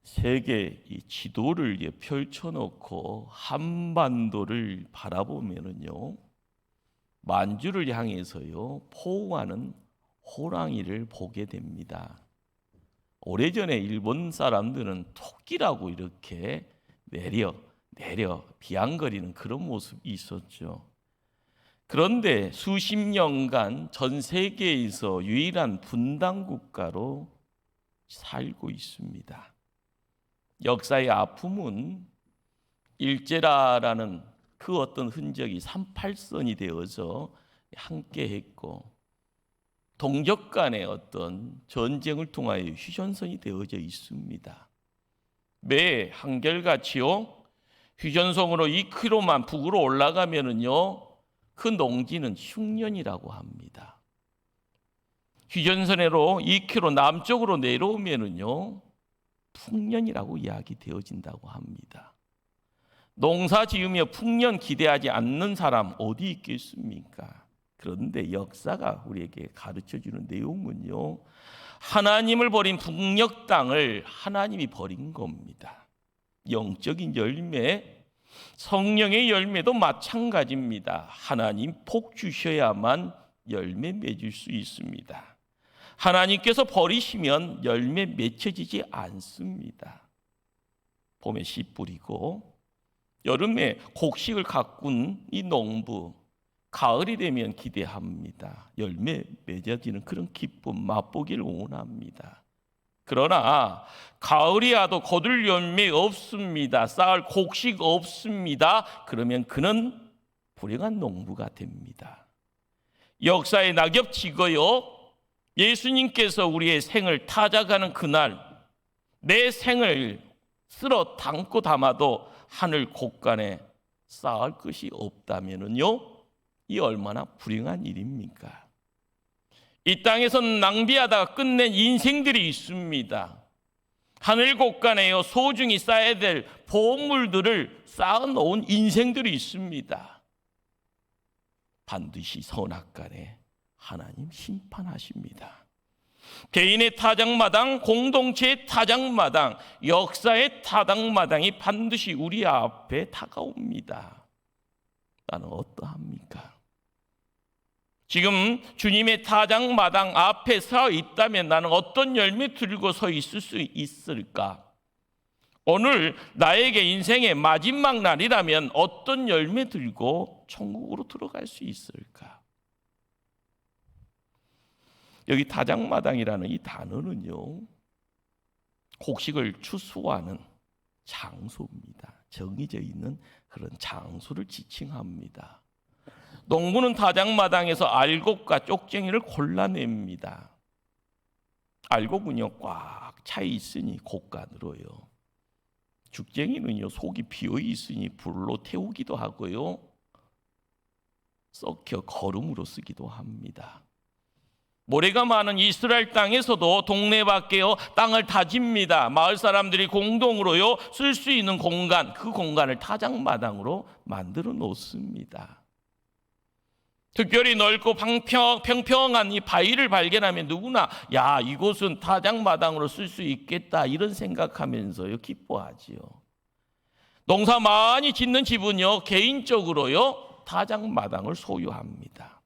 세계 이 지도를 펼쳐놓고 한반도를 바라보면은요, 만주를 향해서요 포옹하는 호랑이를 보게 됩니다. 오래전에 일본 사람들은 토끼라고 이렇게 내려 비양거리는 그런 모습이 있었죠. 그런데 수십 년간 전 세계에서 유일한 분단 국가로 살고 있습니다. 역사의 아픔은 일제라라는 그 어떤 흔적이 38선이 되어서 함께했고, 동족 간의 어떤 전쟁을 통하여 휴전선이 되어져 있습니다. 매 한결같이요 휴전선으로 2km만 북으로 올라가면은요 그 농지는 흉년이라고 합니다. 휴전선으로 2km 남쪽으로 내려오면은요 풍년이라고 이야기되어진다고 합니다. 농사 지으며 풍년 기대하지 않는 사람 어디 있겠습니까? 그런데 역사가 우리에게 가르쳐주는 내용은요, 하나님을 버린 북녘 땅을 하나님이 버린 겁니다. 영적인 열매, 성령의 열매도 마찬가지입니다. 하나님 복 주셔야만 열매 맺을 수 있습니다. 하나님께서 버리시면 열매 맺혀지지 않습니다. 봄에 씨 뿌리고 여름에 곡식을 가꾼 이 농부, 가을이 되면 기대합니다. 열매 맺어지는 그런 기쁨 맛보기를 원합니다. 그러나 가을이 와도 거둘 열매 없습니다. 쌓을 곡식 없습니다. 그러면 그는 불행한 농부가 됩니다. 역사의 낙엽 지고요, 예수님께서 우리의 생을 타작하는 그날, 내 생을 쓸어 담고 담아도 하늘 곳간에 쌓을 것이 없다면은요, 이 얼마나 불행한 일입니까? 이 땅에서는 낭비하다가 끝낸 인생들이 있습니다. 하늘 곳간에요 소중히 쌓아야 될 보물들을 쌓아놓은 인생들이 있습니다. 반드시 선악간에 하나님 심판하십니다. 개인의 타작마당, 공동체의 타작마당, 역사의 타작마당이 반드시 우리 앞에 다가옵니다. 나는 어떠합니까? 지금 주님의 타작마당 앞에 서 있다면 나는 어떤 열매 들고 서 있을 수 있을까? 오늘 나에게 인생의 마지막 날이라면 어떤 열매 들고 천국으로 들어갈 수 있을까? 여기 타작마당이라는 이 단어는요, 곡식을 추수하는 장소입니다. 정해져 있는 그런 장소를 지칭합니다. 농부는 타작마당에서 알곡과 쪽쟁이를 골라냅니다. 알곡은요 꽉 차 있으니 곡간으로요, 죽쟁이는요 속이 비어 있으니 불로 태우기도 하고요, 썩혀 거름으로 쓰기도 합니다. 모래가 많은 이스라엘 땅에서도 동네 밖에요 땅을 다집니다. 마을 사람들이 공동으로요 쓸 수 있는 공간, 그 공간을 타작마당으로 만들어 놓습니다. 특별히 넓고 평평한 이 바위를 발견하면 누구나 야, 이곳은 타작마당으로 쓸 수 있겠다 이런 생각하면서요 기뻐하지요. 농사 많이 짓는 집은요 개인적으로요 타작마당을 소유합니다.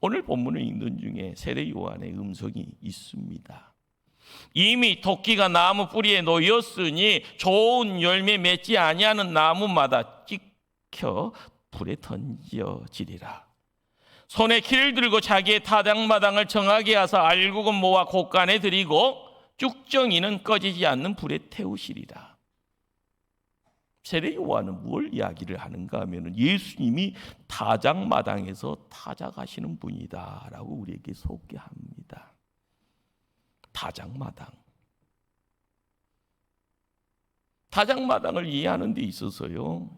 오늘 본문을 읽는 중에 세례 요한의 음성이 있습니다. 이미 토끼가 나무 뿌리에 놓였으니 좋은 열매 맺지 아니하는 나무마다 찍혀 불에 던져지리라. 손에 키를 들고 자기의 타작마당을 정하게 하사 알곡은 모아 곳간에 들이고 쭉정이는 꺼지지 않는 불에 태우시리라. 세례 요한은 뭘 이야기를 하는가 하면 예수님이 타작마당에서 타작하시는 분이다라고 우리에게 소개합니다. 타작마당을 이해하는 데 있어서요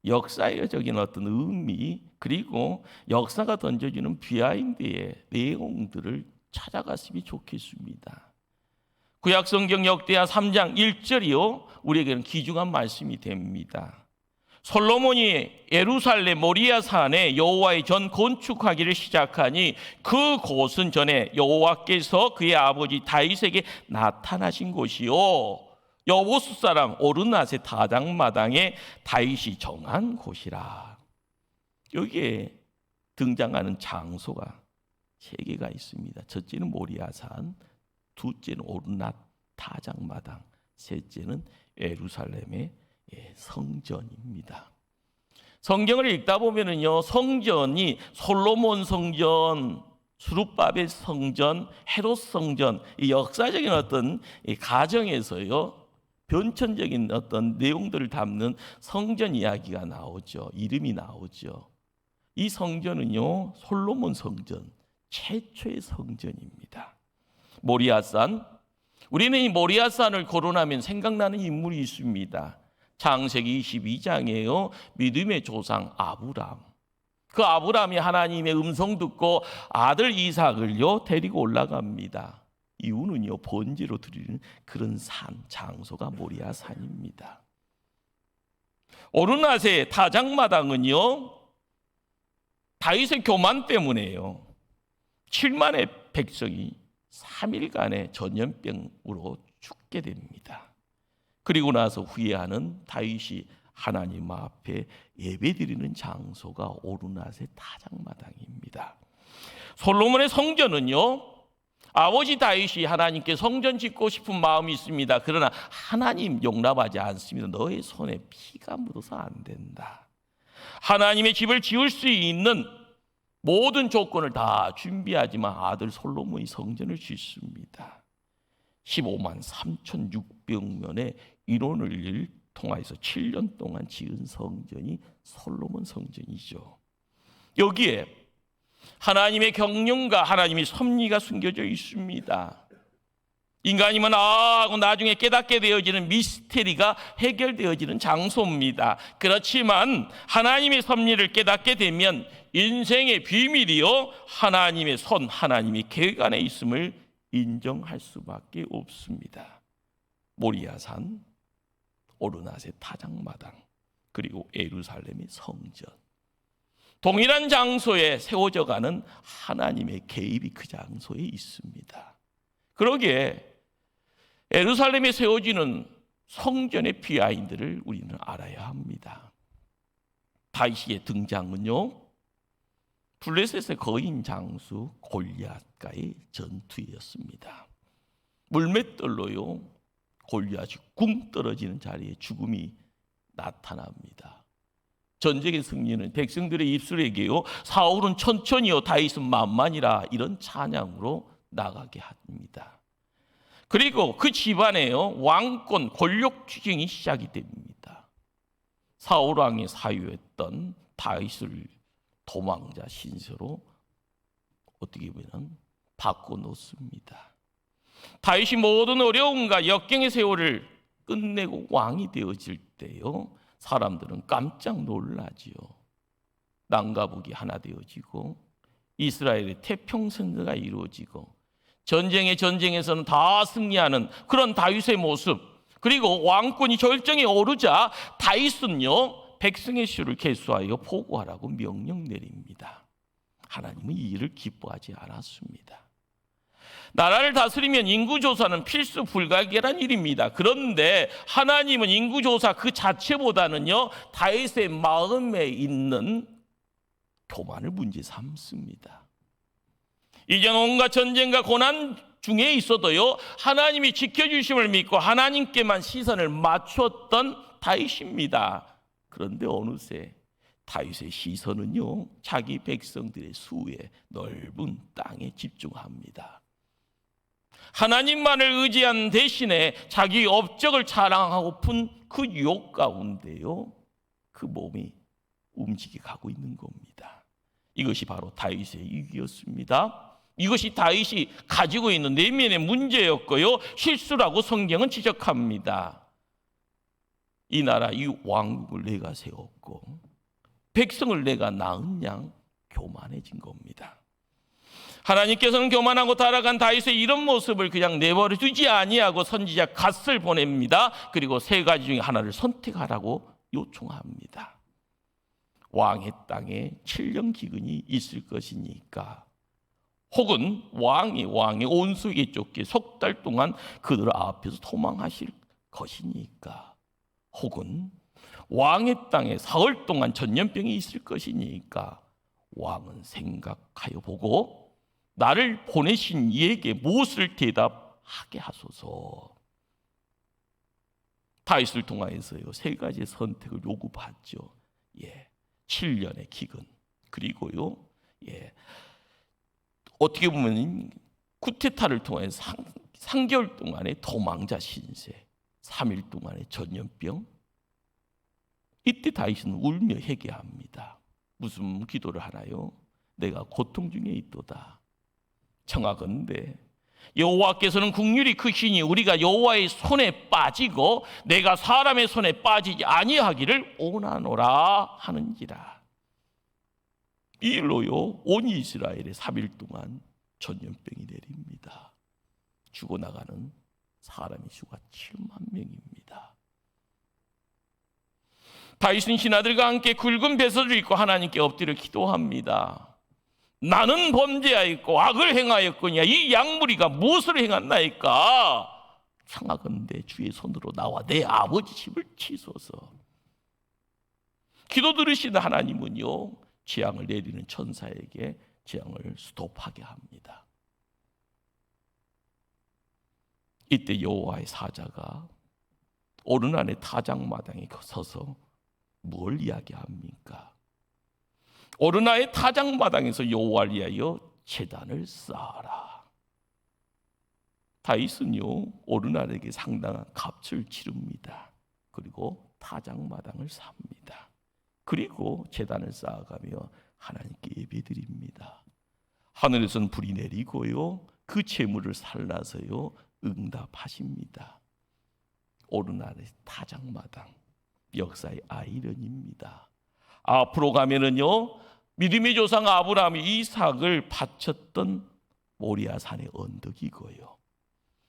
역사적인 어떤 의미, 그리고 역사가 던져주는 비하인드의 내용들을 찾아갔으면 좋겠습니다. 구약성경 역대하 3장 1절이요 우리에게는 귀중한 말씀이 됩니다. 솔로몬이 예루살렘 모리아 산에 여호와의 전 건축하기를 시작하니 그곳은 전에 여호와께서 그의 아버지 다윗에게 나타나신 곳이요 여보스 사람 오르낫의 타작마당에 다윗이 정한 곳이라. 여기에 등장하는 장소가 세 개가 있습니다. 첫째는 모리아산, 둘째는 오르낫 타작마당, 셋째는 예루살렘의 성전입니다. 성경을 읽다 보면은요, 성전이 솔로몬 성전, 수룹바벨 성전, 헤롯 성전, 이 역사적인 어떤 이 가정에서요, 변천적인 어떤 내용들을 담는 성전 이야기가 나오죠. 이름이 나오죠. 이 성전은요, 솔로몬 성전, 최초의 성전입니다. 모리아산, 우리는 이 모리아산을 거론하면 생각나는 인물이 있습니다. 창세기 22장에요. 믿음의 조상 아브람. 그 아브람이 하나님의 음성 듣고 아들 이삭을요 데리고 올라갑니다. 이유는요, 번제로 드리는 그런 산, 장소가 모리아산입니다. 오르낫의 타작마당은요, 다윗의 교만 때문에요. 7만의 백성이 3일간의 전염병으로 죽게 됩니다. 그리고 나서 후회하는 다윗이 하나님 앞에 예배드리는 장소가 오르낫의 타작마당입니다. 솔로몬의 성전은요, 아버지 다윗이 하나님께 성전 짓고 싶은 마음이 있습니다. 그러나 하나님 용납하지 않습니다. 너의 손에 피가 묻어서 안 된다. 하나님의 집을 지을 수 있는 모든 조건을 다 준비하지만 아들 솔로몬이 성전을 짓습니다. 15만 3,600명의 인원을 통해서 7년 동안 지은 성전이 솔로몬 성전이죠. 여기에 하나님의 경륜과 하나님의 섭리가 숨겨져 있습니다. 인간이면 하고 나중에 깨닫게 되어지는 미스테리가 해결되어지는 장소입니다. 그렇지만 하나님의 섭리를 깨닫게 되면 인생의 비밀이요, 하나님의 손, 하나님의 계획 안에 있음을 인정할 수밖에 없습니다. 모리아산, 오르낫의 타작마당, 그리고 예루살렘의 성전, 동일한 장소에 세워져 가는 하나님의 개입이 그 장소에 있습니다. 그러기에 예루살렘에 세워지는 성전의 비하인드를 우리는 알아야 합니다. 다윗의 등장은요, 블레셋의 거인 장수 골리앗과의 전투였습니다. 물맷돌로요, 골리앗이 쿵 떨어지는 자리에 죽음이 나타납니다. 전쟁의 승리는 백성들의 입술에게요, 사울은 천천히요 다윗은 만만이라, 이런 찬양으로 나가게 합니다. 그리고 그 집안에요, 왕권 권력 투쟁이 시작이 됩니다. 사울 왕의 사유했던 다윗을 도망자 신세로 어떻게 보면 바꿔놓습니다. 다윗이 모든 어려움과 역경의 세월을 끝내고 왕이 되어질 때요, 사람들은 깜짝 놀라지요. 남과 북이 하나 되어지고 이스라엘의 태평성대가 이루어지고 전쟁에서는 다 승리하는 그런 다윗의 모습, 그리고 왕권이 절정에 오르자 다윗은요, 백성의 수를 계수하여 보고하라고 명령 내립니다. 하나님은 이 일을 기뻐하지 않았습니다. 나라를 다스리면 인구조사는 필수 불가결한 일입니다. 그런데 하나님은 인구조사 그 자체보다는요, 다윗의 마음에 있는 교만을 문제 삼습니다. 이전 온갖 전쟁과 고난 중에 있어도요, 하나님이 지켜주심을 믿고 하나님께만 시선을 맞췄던 다윗입니다. 그런데 어느새 다윗의 시선은요, 자기 백성들의 수에 넓은 땅에 집중합니다. 하나님만을 의지한 대신에 자기 업적을 자랑하고픈 그 유혹 가운데요, 그 몸이 움직여 가고 있는 겁니다. 이것이 바로 다윗의 위기였습니다. 이것이 다윗이 가지고 있는 내면의 문제였고요, 실수라고 성경은 지적합니다. 이 나라 이 왕국을 내가 세웠고 백성을 내가 낳은 양 교만해진 겁니다. 하나님께서는 교만하고 타락한 다윗의 이런 모습을 그냥 내버려 두지 아니하고 선지자 갓을 보냅니다. 그리고 세 가지 중에 하나를 선택하라고 요청합니다. 왕의 땅에 7년 기근이 있을 것이니까, 혹은 왕의 온수에 쫓겨 석 달 동안 그들 앞에서 도망하실 것이니까, 혹은 왕의 땅에 사흘 동안 전염병이 있을 것이니까 왕은 생각하여 보고 나를 보내신 이에게 무엇을 대답하게 하소서. 다윗을 통하여서요, 세 가지의 선택을 요구받죠. 7년의 기근, 그리고요, 어떻게 보면 쿠데타를 통해서 3개월 동안의 도망자 신세, 3일 동안의 전염병. 이때 다윗은 울며 회개합니다. 무슨 기도를 하나요? 내가 고통 중에 있도다. 청하건대 여호와께서는 긍휼이 크시니 우리가 여호와의 손에 빠지고 내가 사람의 손에 빠지지 아니하기를 원하노라 하는지라. 이 일로요, 온 이스라엘에 3일 동안 전염병이 내립니다. 죽어나가는 사람의 수가 7만 명입니다. 다윗은 신하들과 함께 굵은 배설을 입고 하나님께 엎드려 기도합니다. 나는 범죄하였고 악을 행하였거니와 이 양무리가 무엇을 행했나이까? 청하건대 주의 손으로 나와 내 아버지 집을 치소서. 기도 들으시는 하나님은요, 재앙을 내리는 천사에게 재앙을 스톱하게 합니다. 이때 여호와의 사자가 오르난의 타작마당에 서서 뭘 이야기합니까? 오르나의 타작마당에서 여호와를 위하여 제단을 쌓아라. 다윗은요, 오르나에게 상당한 값을 치릅니다. 그리고 타작마당을 삽니다. 그리고 제단을 쌓아가며 하나님께 예배드립니다. 하늘에서는 불이 내리고요, 그 재물을 살라서요 응답하십니다. 오르나의 타작마당, 역사의 아이러니입니다. 앞으로 가면은요, 믿음의 조상 아브라함이 이삭을 바쳤던 모리아산의 언덕이고요,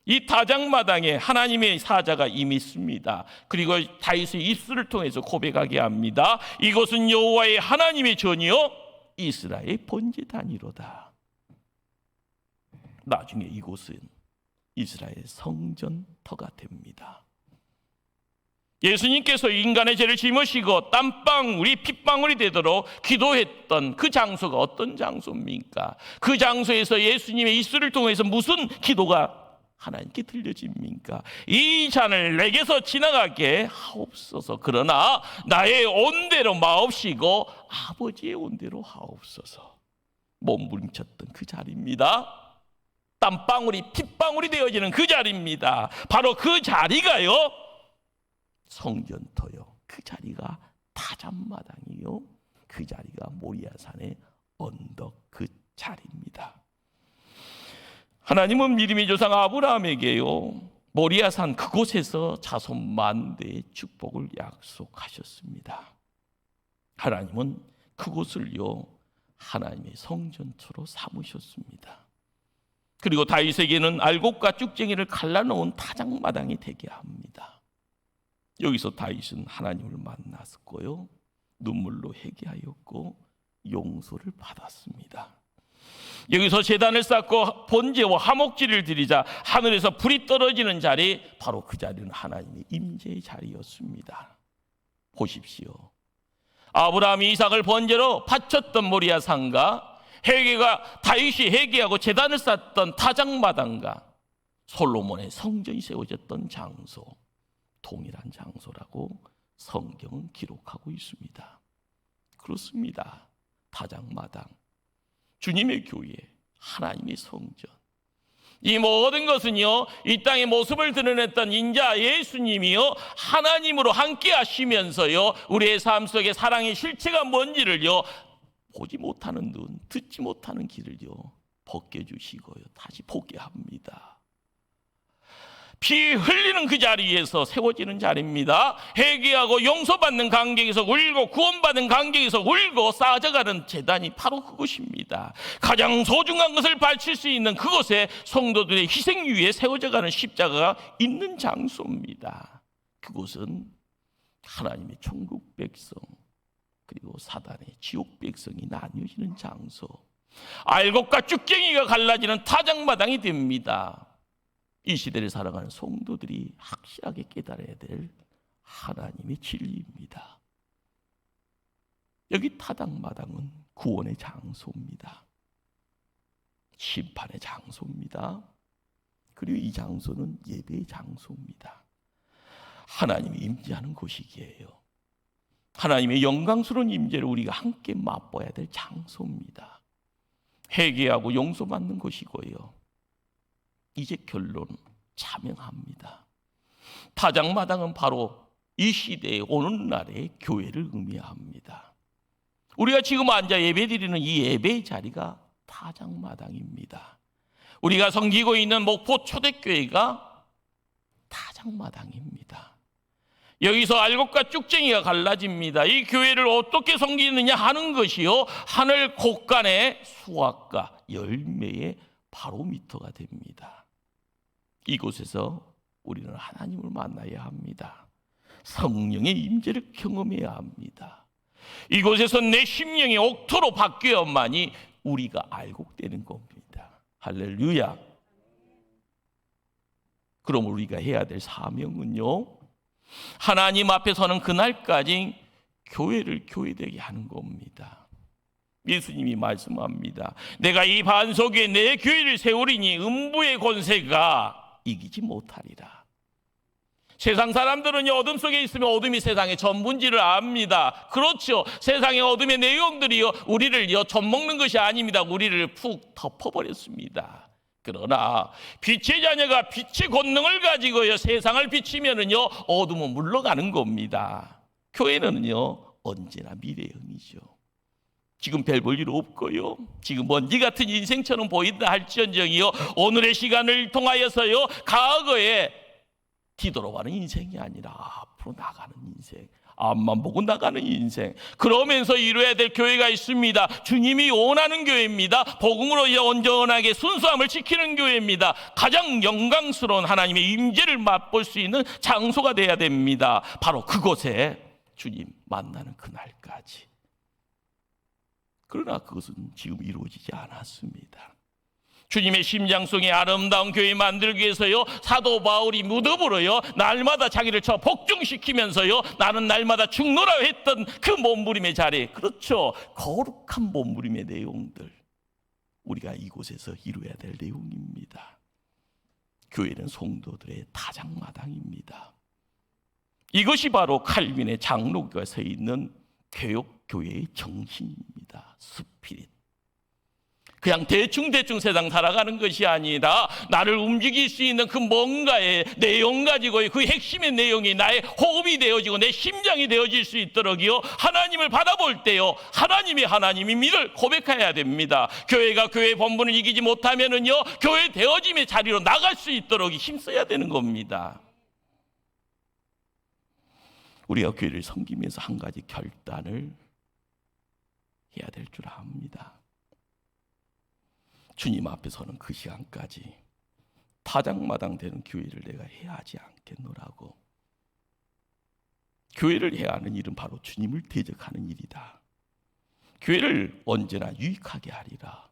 이 타작마당에 하나님의 사자가 이미 있습니다. 그리고 다윗의 입술을 통해서 고백하게 합니다. 이곳은 여호와의 하나님의 전이요 이스라엘의 번제단이로다. 나중에 이곳은 이스라엘 성전터가 됩니다. 예수님께서 인간의 죄를 짊으시고 땀방울이 핏방울이 되도록 기도했던 그 장소가 어떤 장소입니까? 그 장소에서 예수님의 입술을 통해서 무슨 기도가 하나님께 들려집니까? 이 잔을 내게서 지나가게 하옵소서. 그러나 나의 온대로 마옵시고 아버지의 온대로 하옵소서. 몸부림쳤던 그 자리입니다. 땀방울이 핏방울이 되어지는 그 자리입니다. 바로 그 자리가요 성전터요, 그 자리가 타작마당이요, 그 자리가 모리아산의 언덕 그 자리입니다. 하나님은 믿음의 조상 아브라함에게요 모리아산 그곳에서 자손 만대의 축복을 약속하셨습니다. 하나님은 그곳을요 하나님의 성전터로 삼으셨습니다. 그리고 다윗에게는 알곡과 쭉쟁이를 갈라놓은 타작마당이 되게 합니다. 여기서 다윗은 하나님을 만났고요, 눈물로 회개하였고 용서를 받았습니다. 여기서 제단을 쌓고 번제와 화목제를 드리자 하늘에서 불이 떨어지는 자리, 바로 그 자리는 하나님의 임재의 자리였습니다. 보십시오. 아브라함이 이삭을 번제로 바쳤던 모리아산과 다윗이 회개하고 제단을 쌓던 타작마당과 솔로몬의 성전이 세워졌던 장소, 동일한 장소라고 성경은 기록하고 있습니다. 그렇습니다. 타작마당, 주님의 교회, 하나님의 성전, 이 모든 것은요 이 땅의 모습을 드러냈던 인자 예수님이요 하나님으로 함께 하시면서요 우리의 삶 속에 사랑의 실체가 뭔지를요 보지 못하는 눈, 듣지 못하는 귀를요 벗겨주시고요 다시 보게 합니다. 피 흘리는 그 자리에서 세워지는 자리입니다. 회개하고 용서받는 관계에서 울고 구원받는 관계에서 울고 쌓아져가는 제단이 바로 그것입니다. 가장 소중한 것을 바칠 수 있는 그곳에 성도들의 희생 위에 세워져가는 십자가가 있는 장소입니다. 그곳은 하나님의 천국 백성 그리고 사단의 지옥 백성이 나뉘어지는 장소, 알곡과 쭉쟁이가 갈라지는 타작마당이 됩니다. 이 시대를 살아가는 성도들이 확실하게 깨달아야 될 하나님의 진리입니다. 여기 타작마당은 구원의 장소입니다. 심판의 장소입니다. 그리고 이 장소는 예배의 장소입니다. 하나님이 임재하는 곳이기에요. 하나님의 영광스러운 임재를 우리가 함께 맛봐야 될 장소입니다. 회개하고 용서받는 곳이고요. 이제 결론 자명합니다. 타작마당은 바로 이 시대의 오늘날의 교회를 의미합니다. 우리가 지금 앉아 예배드리는 이 예배의 자리가 타작마당입니다. 우리가 섬기고 있는 목포 초대교회가 타작마당입니다. 여기서 알곡과 쭉쟁이가 갈라집니다. 이 교회를 어떻게 섬기느냐 하는 것이요, 하늘 곳간의 수확과 열매의 바로미터가 됩니다. 이곳에서 우리는 하나님을 만나야 합니다. 성령의 임재를 경험해야 합니다. 이곳에서 내 심령이 옥토로 바뀌어야만이 우리가 알곡되는 겁니다. 할렐루야. 그럼 우리가 해야 될 사명은요, 하나님 앞에 서는 그날까지 교회를 교회되게 하는 겁니다. 예수님이 말씀합니다. 내가 이 반석 위에 내 교회를 세우리니 음부의 권세가 이기지 못하리라. 세상 사람들은요, 어둠 속에 있으면 어둠이 세상의 전부인지를 압니다. 그렇죠. 세상의 어둠의 내용들이요, 우리를 젖먹는 것이 아닙니다. 우리를 푹 덮어버렸습니다. 그러나 빛의 자녀가 빛의 권능을 가지고요, 세상을 비치면은요, 어둠은 물러가는 겁니다. 교회는요, 언제나 미래형이죠. 지금 별 볼 일 없고요, 지금 먼지 같은 인생처럼 보인다 할지언정이요, 오늘의 시간을 통하여서요, 과거에 뒤돌아가는 인생이 아니라 앞으로 나가는 인생, 앞만 보고 나가는 인생, 그러면서 이루어야 될 교회가 있습니다. 주님이 원하는 교회입니다. 복음으로 온전하게 순수함을 지키는 교회입니다. 가장 영광스러운 하나님의 임재를 맛볼 수 있는 장소가 돼야 됩니다. 바로 그곳에 주님 만나는 그날까지. 그러나 그것은 지금 이루어지지 않았습니다. 주님의 심장성의 아름다운 교회 만들기 위해서요, 사도 바울이 무덤으로요, 날마다 자기를 복종시키면서요, 나는 날마다 죽노라 했던 그 몸부림의 자리, 그렇죠, 거룩한 몸부림의 내용들, 우리가 이곳에서 이루어야 될 내용입니다. 교회는 성도들의 타작마당입니다. 이것이 바로 칼빈의 장로교가 서 있는 개혁교회의 정신입니다. 스피릿. 그냥 대충 세상 살아가는 것이 아니라 나를 움직일 수 있는 그 뭔가의 내용 가지고 그 핵심의 내용이 나의 호흡이 되어지고 내 심장이 되어질 수 있도록요, 하나님을 바라볼 때요, 하나님임을 고백해야 됩니다. 교회가 교회 본분을 이기지 못하면은요, 교회 되어짐의 자리로 나갈 수 있도록 힘써야 되는 겁니다. 우리가 교회를 섬기면서 한 가지 결단을 해야 될 줄 압니다. 주님 앞에 서는 그 시간까지 타작마당 되는 교회를 내가 해야 하지 않겠노라고. 교회를 해야 하는 일은 바로 주님을 대적하는 일이다. 교회를 언제나 유익하게 하리라.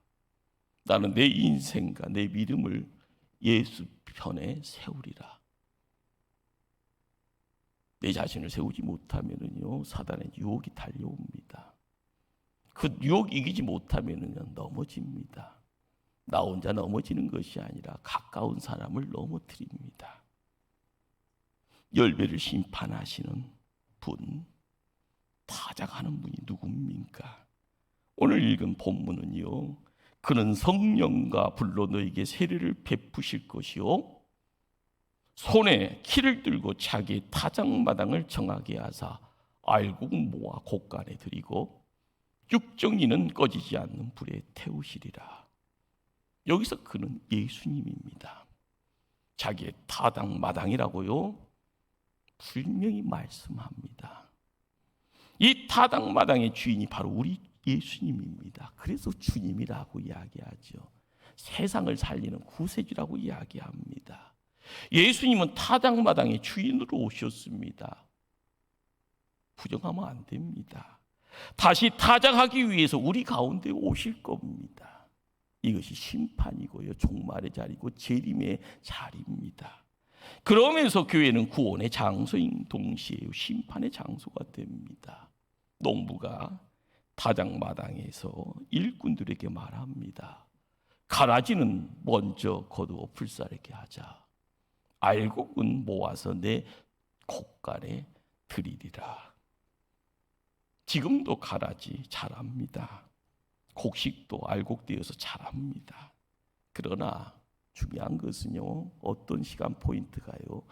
나는 내 인생과 내 믿음을 예수 편에 세우리라. 내 자신을 세우지 못하면은요, 사단의 유혹이 달려옵니다. 그 유혹 이기지 못하면은요, 넘어집니다. 나 혼자 넘어지는 것이 아니라 가까운 사람을 넘어뜨립니다. 열배를 심판하시는 분, 타작하는 분이 누굽니까? 오늘 읽은 본문은요, 그는 성령과 불로 너에게 세례를 베푸실 것이요, 손에 키를 들고 자기 타작마당을 정하게 하사 알곡 모아 곳간에 들이고 쭉정이는 꺼지지 않는 불에 태우시리라. 여기서 그는 예수님입니다. 자기의 타작마당이라고요, 분명히 말씀합니다. 이 타작마당의 주인이 바로 우리 예수님입니다. 그래서 주님이라고 이야기하죠. 세상을 살리는 구세주라고 이야기합니다. 예수님은 타작마당의 주인으로 오셨습니다. 부정하면 안 됩니다. 다시 타작하기 위해서 우리 가운데 오실 겁니다. 이것이 심판이고요, 종말의 자리고 재림의 자리입니다. 그러면서 교회는 구원의 장소인 동시에 심판의 장소가 됩니다. 농부가 타작마당에서 일꾼들에게 말합니다. 가라지는 먼저 거두어 불사르게 하자. 알곡은 모아서 내 곳간에 들이리라. 지금도 가라지 자랍니다. 곡식도 알곡되어서 자랍니다. 그러나 중요한 것은요, 어떤 시간 포인트가요,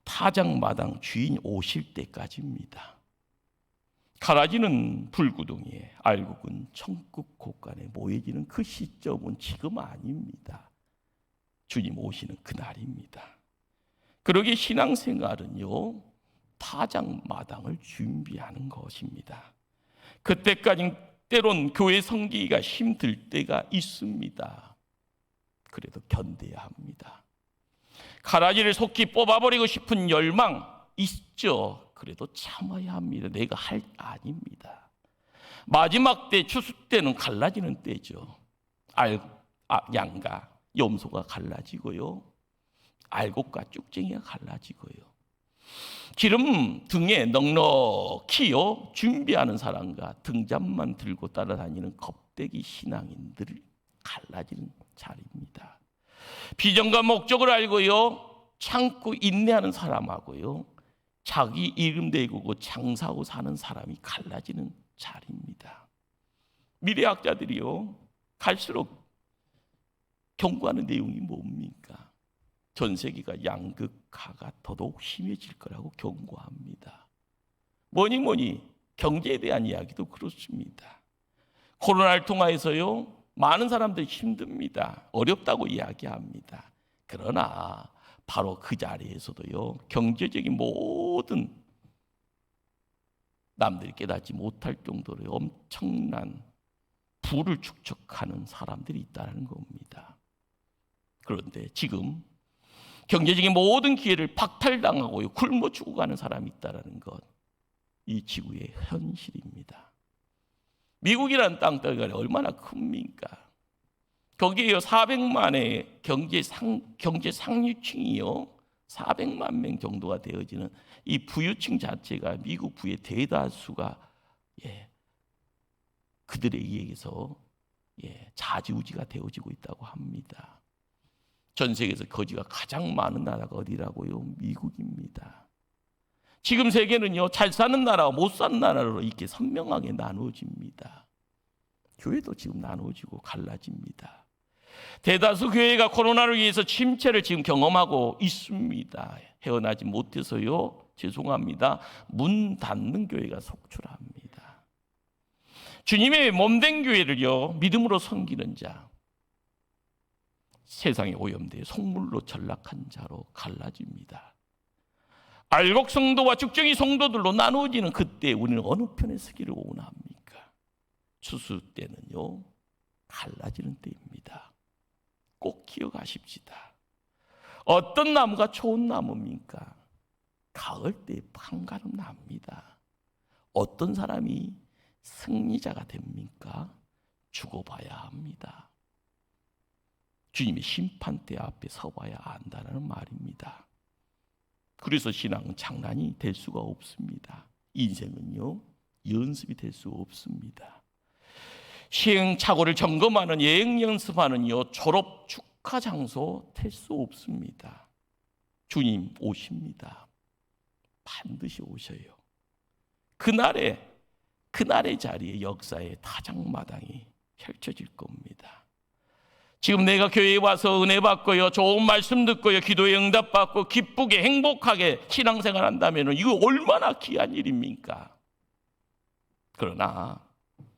타작마당 주인 오실 때까지입니다. 가라지는 불구덩이에, 알곡은 천국 곳간에 모여지는 그 시점은 지금 아닙니다. 주님 오시는 그날입니다. 그러기에 신앙생활은요, 타작마당을 준비하는 것입니다. 그때까지 때론 교회 섬기기가 힘들 때가 있습니다. 그래도 견뎌야 합니다. 가라지를 속히 뽑아버리고 싶은 열망 있죠. 그래도 참아야 합니다. 내가 할 아닙니다. 마지막 때, 추수 때는 갈라지는 때죠. 양과 염소가 갈라지고요, 알곡과 쭉쟁이가 갈라지고요, 기름 등에 넉넉히요 준비하는 사람과 등잔만 들고 따라다니는 겁대기 신앙인들 갈라지는 자리입니다. 비전과 목적을 알고요 참고 인내하는 사람하고요 자기 이름 대고 장사하고 사는 사람이 갈라지는 자리입니다. 미래학자들이요 갈수록 경고하는 내용이 뭡니까? 전 세계가 양극화가 더더욱 심해질 거라고 경고합니다. 뭐니 경제에 대한 이야기도 그렇습니다. 코로나를 통해서요 많은 사람들이 힘듭니다. 어렵다고 이야기합니다. 그러나 바로 그 자리에서도요 경제적인 모든 남들이 깨닫지 못할 정도로 엄청난 부를 축적하는 사람들이 있다는 겁니다. 그런데 지금 경제적인 모든 기회를 박탈당하고 굶어 죽어가는 사람이 있다는 것, 이 지구의 현실입니다. 미국이라는 땅덩이가 얼마나 큽니까? 거기에 400만의 경제 상류층이요 400만 명 정도가 되어지는 이 부유층 자체가 미국 부의 대다수가 그들에 의해서 좌지우지가 되어지고 있다고 합니다. 전 세계에서 거지가 가장 많은 나라가 어디라고요? 미국입니다. 지금 세계는요 잘 사는 나라와 못 사는 나라로 이렇게 선명하게 나누어집니다. 교회도 지금 나누어지고 갈라집니다. 대다수 교회가 코로나로 인해서 침체를 지금 경험하고 있습니다. 헤어나지 못해서요 죄송합니다. 문 닫는 교회가 속출합니다. 주님의 몸된 교회를요 믿음으로 섬기는 자, 세상에 오염되어 속물로 전락한 자로 갈라집니다. 알곡 성도와 쭉쟁이 성도들로 나누어지는 그때 우리는 어느 편에 서기를 원합니까? 추수 때는요 갈라지는 때입니다. 꼭 기억하십시다. 어떤 나무가 좋은 나무입니까? 가을 때 판가름 납니다. 어떤 사람이 승리자가 됩니까? 죽어봐야 합니다. 주님의 심판대 앞에 서봐야 안다는 말입니다. 그래서 신앙은 장난이 될 수가 없습니다. 인생은요 연습이 될 수 없습니다. 시행착오를 점검하는 여행 연습하는요 졸업 축하 장소 될 수 없습니다. 주님 오십니다. 반드시 오셔요. 그날의 자리에 역사의 타작마당이 펼쳐질 겁니다. 지금 내가 교회에 와서 은혜 받고요 좋은 말씀 듣고요 기도에 응답 받고 기쁘게 행복하게 신앙생활 한다면 이거 얼마나 귀한 일입니까? 그러나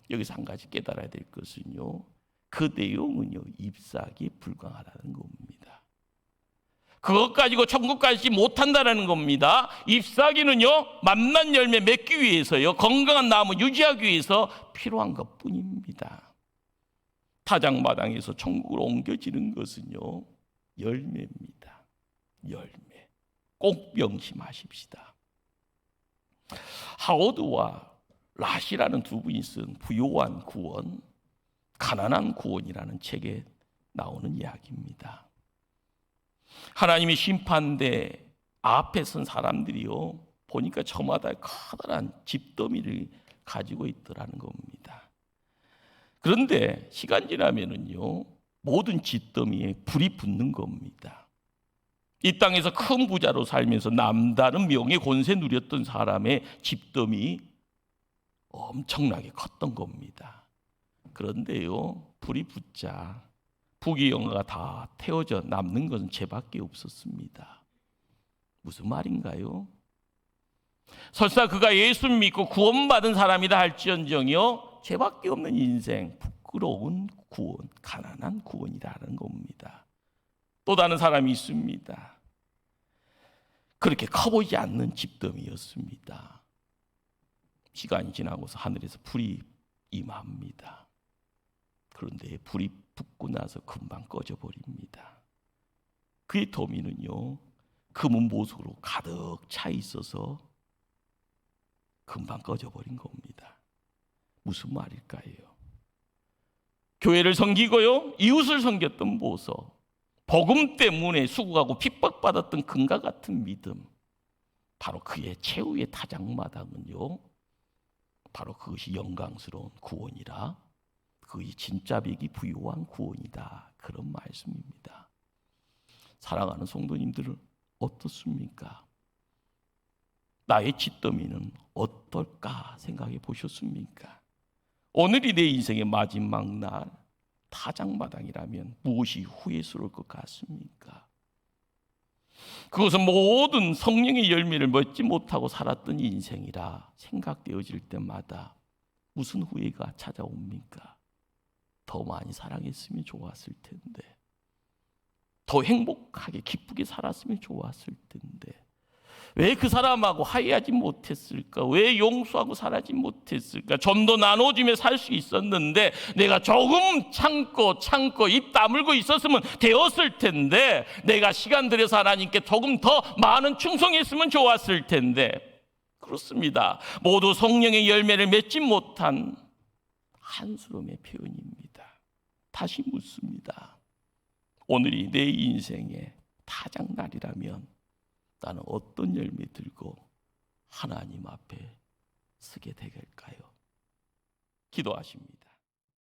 여기서 한 가지 깨달아야 될 것은요 그 내용은요 잎사귀에 불과하다는 겁니다. 그것 가지고 천국 가지 못한다는 겁니다. 잎사귀는요 만난 열매 맺기 위해서요 건강한 나무 유지하기 위해서 필요한 것뿐입니다. 타작마당에서 천국으로 옮겨지는 것은요 열매입니다. 열매. 꼭 명심하십시다. 하워드와 라시라는 두 분이 쓴 부요한 구원, 가난한 구원이라는 책에 나오는 이야기입니다. 하나님의 심판대 앞에 선 사람들이요, 보니까 저마다 커다란 집더미를 가지고 있더라는 겁니다. 그런데 시간 지나면은요, 모든 집더미에 불이 붙는 겁니다. 이 땅에서 큰 부자로 살면서 남다른 명예 권세 누렸던 사람의 집더미 엄청나게 컸던 겁니다. 그런데요, 불이 붙자 부귀영화가 다 태워져 남는 것은 쟤밖에 없었습니다. 무슨 말인가요? 설사 그가 예수 믿고 구원받은 사람이다 할지언정요, 쟤밖에 없는 인생, 부끄러운 구원, 가난한 구원이라는 겁니다. 또 다른 사람이 있습니다. 그렇게 커보이지 않는 집더미였습니다. 시간이 지나고서 하늘에서 불이 임합니다. 그런데 불이 붙고 나서 금방 꺼져버립니다. 그의 더미는요, 금은 보석으로 가득 차 있어서 금방 꺼져버린 겁니다. 무슨 말일까요? 교회를 섬기고요, 이웃을 섬겼던 보석, 복음 때문에 수고하고 핍박받았던 금과 같은 믿음, 바로 그의 최후의 타작마당은요, 바로 그것이 영광스러운 구원이라, 그의 진짜 백이 부요한 구원이다, 그런 말씀입니다. 사랑하는 성도님들은 어떻습니까? 나의 집더미는 어떨까 생각해 보셨습니까? 오늘이 내 인생의 마지막 날, 타작마당이라면 무엇이 후회스러울 것 같습니까? 그것은 모든 성령의 열매를 맺지 못하고 살았던 인생이라 생각되어질 때마다 무슨 후회가 찾아옵니까? 더 많이 사랑했으면 좋았을 텐데, 더 행복하게 기쁘게 살았으면 좋았을 텐데, 왜 그 사람하고 화해하지 못했을까? 왜 용서하고 살아지 못했을까? 좀 더 나눠주며 살 수 있었는데 내가 조금 참고 입 다물고 있었으면 되었을 텐데, 내가 시간 들여서 하나님께 조금 더 많은 충성했으면 좋았을 텐데. 그렇습니다. 모두 성령의 열매를 맺지 못한 한스러움의 표현입니다. 다시 묻습니다. 오늘이 내 인생의 타작날이라면 나는 어떤 열매 들고 하나님 앞에 서게 될까요? 기도하십니다.